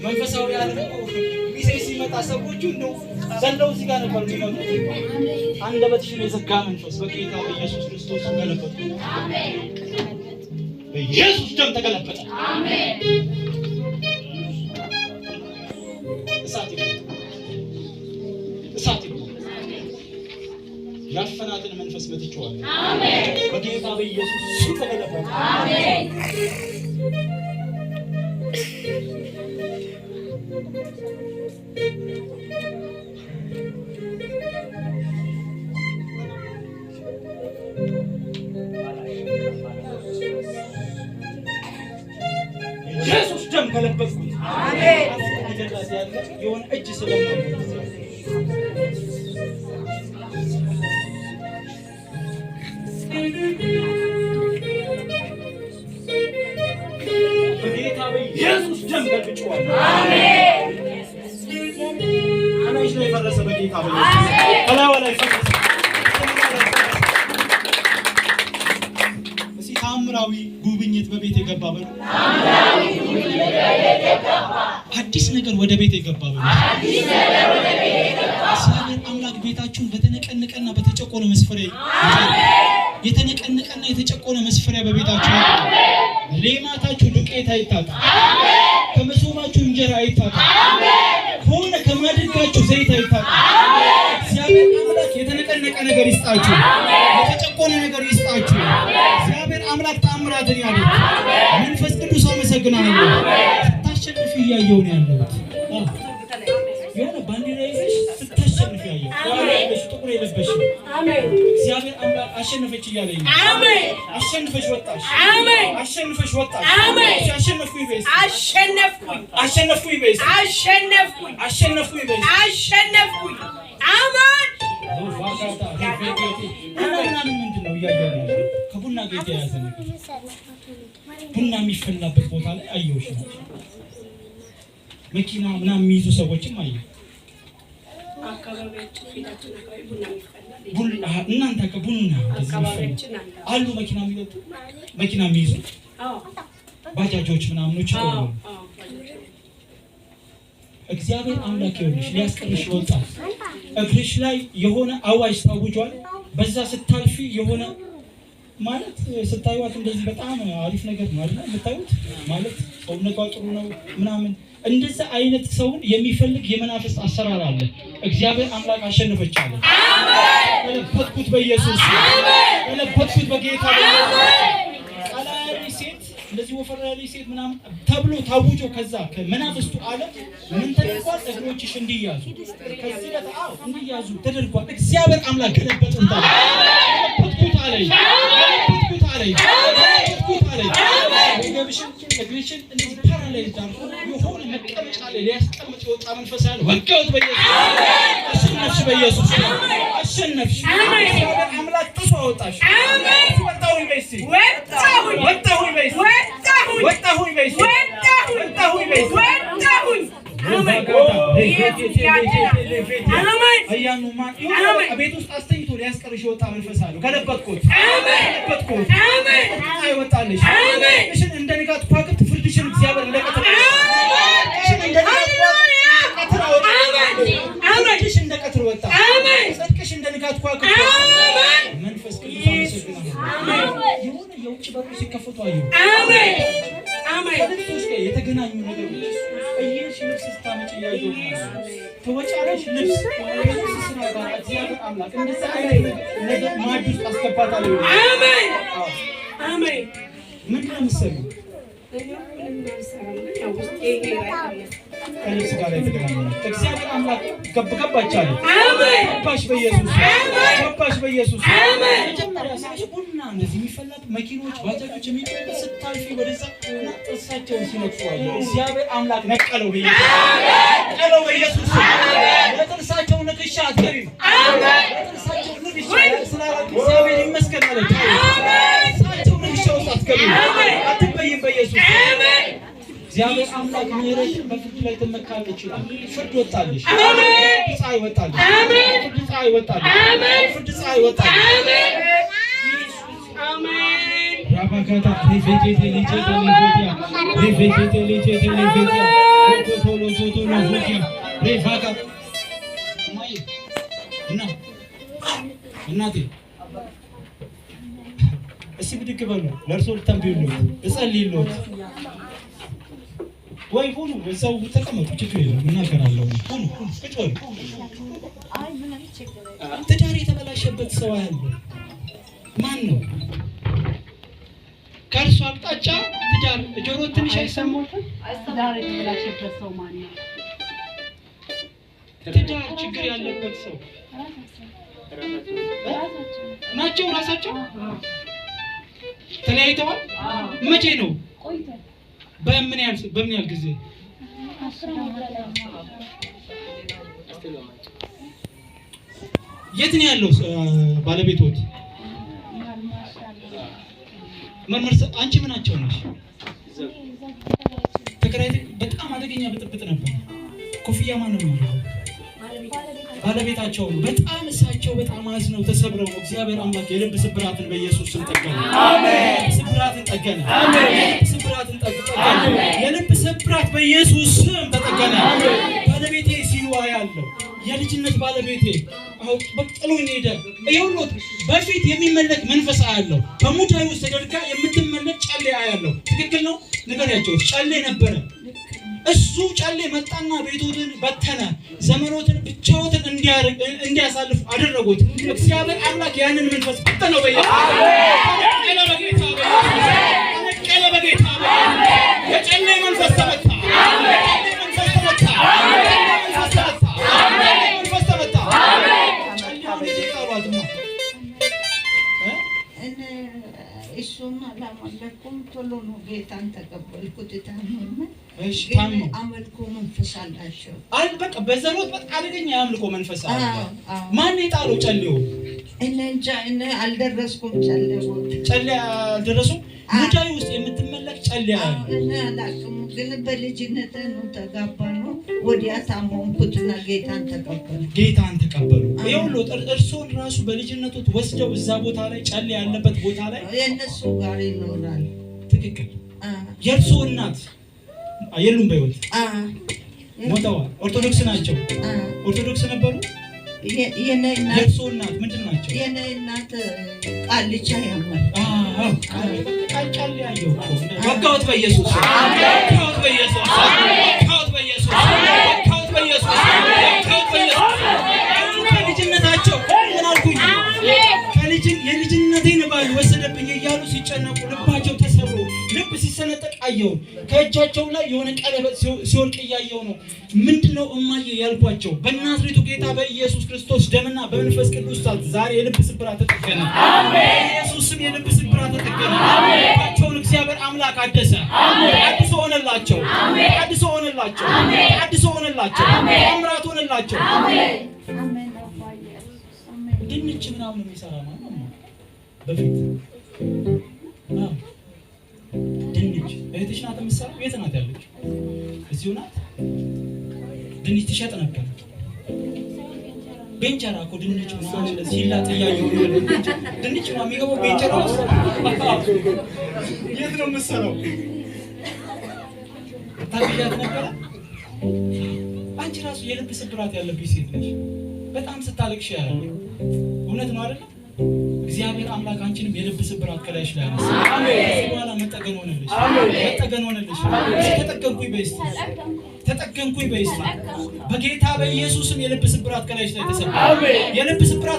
መንፈሳዊ ዓለም ሚሴስ ሲመጣ ሰዎቹ እንደው ዘለው እዚህ ጋር ነበር የሚመጡት። አንደበትሽን የዘጋ መንፈስ በጌታ በኢየሱስ ክርስቶስ ተገለበጠ። አሜን። በኢየሱስ ደም ተገለበጠ። አሜን። እሳት ያፈናትን መንፈስ መትቼዋለሁ። አሜን። በጌታ በኢየሱስ ስም ተገለበጠ። አሜን። ኢየሱስ ደም ገለበጥኩት። አሜን። ይደላስ ያለ የሆነ እጅ ስለማይሆን በጌታ በኢየሱስ ደም ገልብጬዋለሁ። አሜን። አናይሽ ላይ ፈረሰ። በጌታ በኢየሱስ ከላዩ ላይ ፈረሰ። እሺ ታምራዊ ጉብኝት በቤት የገባ በሉ። ታምራዊ ጉብኝት በቤት የገባ አዲስ ነገር ወደ ቤት የገባ በሉ። አዲስ ነገር ወደ ቤት የገባ እግዚአብሔር አምላክ ቤታችሁን በተነቀነቀና በተጨቆነ መስፈሪያ የተነቀነቀና የተጨቆነ መስፈሪያ በቤታችሁ ሌማታችሁ ዱቄት አይታጣ። አሜን። ከመሶባችሁ እንጀራ አይታጣ። አሜን። ከሆነ ከማድጋችሁ ዘይት አይታጣ። አሜን። እግዚአብሔር አምላክ የተነቀነቀ ነገር ይስጣችሁ። አሜን። የተጨቆነ ነገር ይስጣችሁ። አሜን። እግዚአብሔር አምላክ ተአምራትን ያድርግ። አሜን። መንፈስ ቅዱስ አመሰግናለሁ። ስታሸንፍ እያየሁ ነው ያለሁት። የሆነ ባንዲራ ይዘሽ ስታሸንፍ ያየሁ። አሜን። ጥቁር የለበሽ አሜን። እግዚአብሔር አምላክ አሸነፈች እያለኝ ነው። አሜን። አሸንፈሽ ወጣሽ። አሜን። አሸንፈሽ ወጣሽ። አሜን። አሸነፍኩኝ በይስ አሸነፍኩኝ። አሸነፍኩኝ በይስ አሸነፍኩኝ። አሸነፍኩኝ በይስ አሸነፍኩኝ። አሜን። ዋጋታ ቡናን ምንድነው እያየሁ ነው? ከቡና ጋር የተያያዘ ነገር ቡና የሚፈላበት ቦታ ላይ አየሁሽ። መኪና ምናምን የሚይዙ ሰዎችም አየሁ። አካባቢያችን ፊታችን አካባቢ ቡና ይፈላል። ቡና እናንተ ከቡና አካባቢያችን አሉ መኪና የሚወጡ መኪና የሚይዙ ባጃጆች ምናምኖች ቆሙ። እግዚአብሔር አምላክ ይሁንሽ ሊያስቀርሽ ወጣ። እግርሽ ላይ የሆነ አዋጅ ታውጇል። በዛ ስታልፊ የሆነ ማለት ስታዩት እንደዚህ በጣም አሪፍ ነገር ነው አይደል? የምታዩት ማለት ሰውነቷ ጥሩ ነው ምናምን እንደዛ አይነት ሰውን የሚፈልግ የመናፍስት አሰራር አለ። እግዚአብሔር አምላክ አሸነፈቻለ። አሜን። ተለበጥኩት በኢየሱስ አሜን። ተለበጥኩት በጌታ በኢየሱስ ቀላሪ ሴት እንደዚህ ወፈራሪ ሴት ምናምን ተብሎ ታውጆ ከዛ ከመናፍስቱ ዓለም ምን ተደርጓል? እግሮችሽ እንዲያዙ ከዚህ ለታው እንዲያዙ ተደርጓል። እግዚአብሔር አምላክ ገለበጥኩት አለ። ተለበጥኩት አለ። ተለበጥኩት አለ። ተለበጥኩት አለ። ወገብሽን እግርሽን እንደዚህ ፓራላይዝ አድርጎ የሆነ መቀመጫ ላይ ሊያስቀምጥ የወጣ መንፈስ ያለ ወጋውት በኢየሱስ አሜን። አሸነፍሽ በኢየሱስ አሜን። አሸነፍሽ አሜን። እግዚአብሔር አምላክ ጥሶ አወጣሽ። አሜን። ወጣሁኝ በይስ ወጣሁኝ ወጣሁኝ በይስ ወጣሁኝ ወጣሁኝ በይስ ወጣሁኝ ወጣሁኝ በይስ ወጣሁኝ ቤት ውስጥ አስተኝቶ ሊያስቀርሽ የወጣ መንፈስ አለው። ገለበጥኩት። ገለበጥኩት። አይወጣልሽ። እሽን እንደ ንጋት ከዋክብት ፍርድሽን እግዚአብሔር እንደቀጠረ ፍርድሽ እንደ ቀትር ወጣ። ጽድቅሽ እንደ ንጋት ከዋክብት መንፈስ ቅዱስ አመሰግናለሁ። የሆነ የውጭ በሮች ሲከፈቱ አየሁ። ከልብሶች ጋር የተገናኙ ነገሮች እየሽ ልብስ ስታመጪ እያየሁ ተወጫለሽ ልብስ ስራ ጋር እግዚአብሔር አምላክ እንደዛ አይነት ነገር ማድ ውስጥ አስገባታለሁ። አሜን አሜን። ምንድን ነው የምትሰሪው? ከልብስ ጋር የተገናኘ እግዚአብሔር አምላክ ገባቻለ። አሜን። ገባሽ በኢየሱስ አሜን። ገባሽ በኢየሱስ አሜን። መጀመሪያ ሳሽ ቡና እንደዚህ የሚፈላት መኪኖች ባጃጆች የሚቆሙት ስታልፊ ወደዛ እና ጥርሳቸውን ሲነቅሱ አየሁ። እግዚአብሔር አምላክ ነቀለው በኢየሱስ አሜን። ነቀለው በኢየሱስ አሜን። ለጥርሳቸው ንክሻ አትገሪም። አሜን። ለጥርሳቸው ንክሻ ስላላችሁ እግዚአብሔር ይመስገን አለች። አሜን። ጥርሳቸው ንክሻ ውስጥ አትገሪም። አሜን። አትበይም በኢየሱስ አሜን። እግዚአብሔር አምላክ ምህረትን በፍርድ ላይ ተመካከል ይችላል። ፍርድ ወጣልሽ። አሜን። ፀሐይ ወጣልሽ። አሜን። ፍርድ ፀሐይ ወጣልሽ። አሜን። ፍርድ ፀሐይ ወጣልሽ። አሜን። አሜን። ራባካታ ሪቬቴ ሊቼ ሊቬቲያ ሪቬቴ ሊቼ ሊቬቲያ ቶሎ እናቴ እስኪ ብድግ በሉ። ለእርሶ ልተንብዩልዎት እጸልይልዎት ወይ ሁኑ። እዛው ተቀመጡ፣ ችግር የለም እናገራለሁ። ሁኑ ቁጭ በሉ። ትዳር የተበላሸበት ሰው ያለ ማን ነው? ከእርሱ አቅጣጫ ትዳር ጆሮ ትንሽ አይሰማዎትም? ትዳር የተበላሸበት ሰው ማን ነው? ትዳር ችግር ያለበት ሰው ናቸው። ራሳቸው ተለያይተዋል። መቼ ነው? በምን ያህል ጊዜ? የት ነው ያለው ባለቤቶት? አንቺ ምናቸው ነሽ? ተከራይተሽ? በጣም አደገኛ ብጥብጥ ነበር። ኮፍያ ማን ነው? ባለቤታቸው ነው። በጣም እሳቸው በጣም አዝነው ተሰብረው ነው። እግዚአብሔር አምላክ የልብ ስብራትን በኢየሱስ ስም ጠገነ። አሜን። ስብራትን ጠገነ። አሜን። ስብራትን ጠገነ። የልብ ስብራት በኢየሱስ ስም ተጠገነ። ባለቤቴ ሲሉ ያለው የልጅነት ባለቤቴ አሁን በጥሎኝ ሄደ። ይሁንት በፊት የሚመለክ መንፈስ ያለው በሙዳይ ውስጥ ተደርጋ የምትመለክ ጨሌ ያለው ትክክል ነው። ንገሪያቸው። ጨሌ ነበረ። እሱ ጨሌ መጣና ቤቶትን በተነ። ዘመኖትን ብቻዎትን እንዲያሳልፉ አደረጉት። እግዚአብሔር አምላክ ያንን መንፈስ በተነው። በጌታ የጨሌ መንፈስ ተመታ። እሱን አላመለኩም። ቶሎ ነው ጌታን ተቀበልኩት። አመልኮ መንፈስ አላቸው። በቃ በዘሮት በጣም አደገኛ የአምልኮ መንፈስ አለ። ማን የጣለው ጨሌው? እኔ እንጃ። እኔ አልደረስኩም። ጨሌ አልደረሱም። ሙዳይ ውስጥ የምትመለክ ጨሌ አለ። እኔ አላውቅም፣ ግን በልጅነት ነው ተጋባነው። ወዲያ ታመምኩትና ጌታን ተቀበሉ። ይኸውልህ እርሶን ራሱ በልጅነቱ ወስደው እዛ ቦታ ላይ ጨሌ ያለበት ቦታ ላይ የእነሱ ጋር ይኖራል። ትክክል። የእርሶ እናት የሉም በሕይወት ሞተዋል። ኦርቶዶክስ ናቸው። ኦርቶዶክስ ነበሩ። የእርሶ እናት ምንድን ናቸው? የእኔ እናት ቃልቻ ያማል። ቃል ያየው ወጋሁት በኢየሱስ ወጋሁት በኢየሱስ ወጋሁት በኢየሱስ ወጋሁት በኢየሱስ ወጋሁት በኢየሱስ። ከልጅነታቸው ምን አልኩኝ? የልጅነቴን ባል ወሰደብኝ እያሉ ሲጨነቁ ልባቸው ተሰብሮ ልብ ሲሰነጠቅ አየሁ። ከእጃቸው ላይ የሆነ ቀለበት ሲወልቅ እያየሁ ነው። ምንድነው እማዬ ያልኳቸው? በናዝሬቱ ጌታ በኢየሱስ ክርስቶስ ደምና በመንፈስ ቅዱስ ዛሬ የልብ ስብራት ተጠገነ። በኢየሱስ ስም የልብ ስብራት ተጠገነ። ልባቸውን እግዚአብሔር አምላክ አደሰ። አዲስ ሆነላቸው። አዲስ ሆነላቸው። አዲስ ሆነላቸው። ታምራት ሆነላቸው። ድንች ምናምን የሚሰራ ማለት ነው። በፊት ድንች እህትሽ ናት የምትሰራው? የት ናት ያለችው? እዚሁ ናት። ድንች ትሸጥ ነበር። ቤንቸራ እኮ ድንች ምናምን እንደዚህ ይላጥ እያየሁ ነው። ድንች ነው የሚገባው ቤንቸራ ውስጥ። የት ነው የምትሰራው? ታብያት ነበረ። አንቺ ራሱ የልብ ስብራት ያለብሽ ሴት ነሽ። በጣም ስታለቅሽ ያለ እውነት ነው አይደል? እግዚአብሔር አምላክ አንቺንም የልብ ስብራት ከላይሽ ላይ ያነሳ። አሜን። በኋላ መጠገን ሆነልሽ። መጠገን ሆነልሽ። ተጠገንኩኝ በይስቲ ተጠገንኩኝ በይስቲ። በጌታ በኢየሱስም የልብ ስብራት ከላይሽ ላይ ተሰበረ። የልብ ስብራት